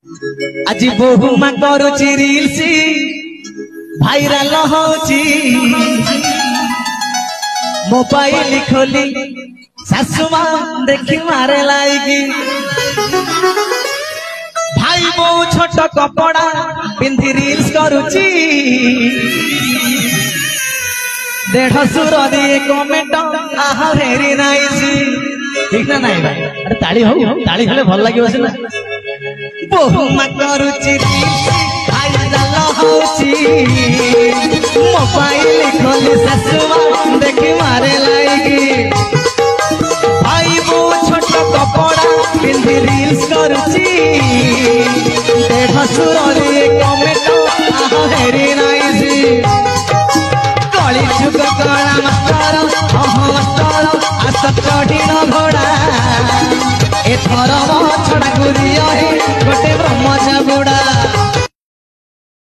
आज बहु माँ करुची रील्स भाइराल होची मोबाइल खोली सासु माँ देखी मारे लाइकी भाई बहु छोट कपड़ा पिंधि रील्स करुची देढ़ सुर दिए कमेंट आहा वेरी नाइस ठीक ना नहीं भाई अरे ताली हो ताली हेले भल लागियो सिना बहु माँ करुची भाइराल होची मोबाइल खोली सासु माँ देखी मारे लाइकी भाई बहु छोट कपड़ा पिंधि रील्स करुची देढ़ सुर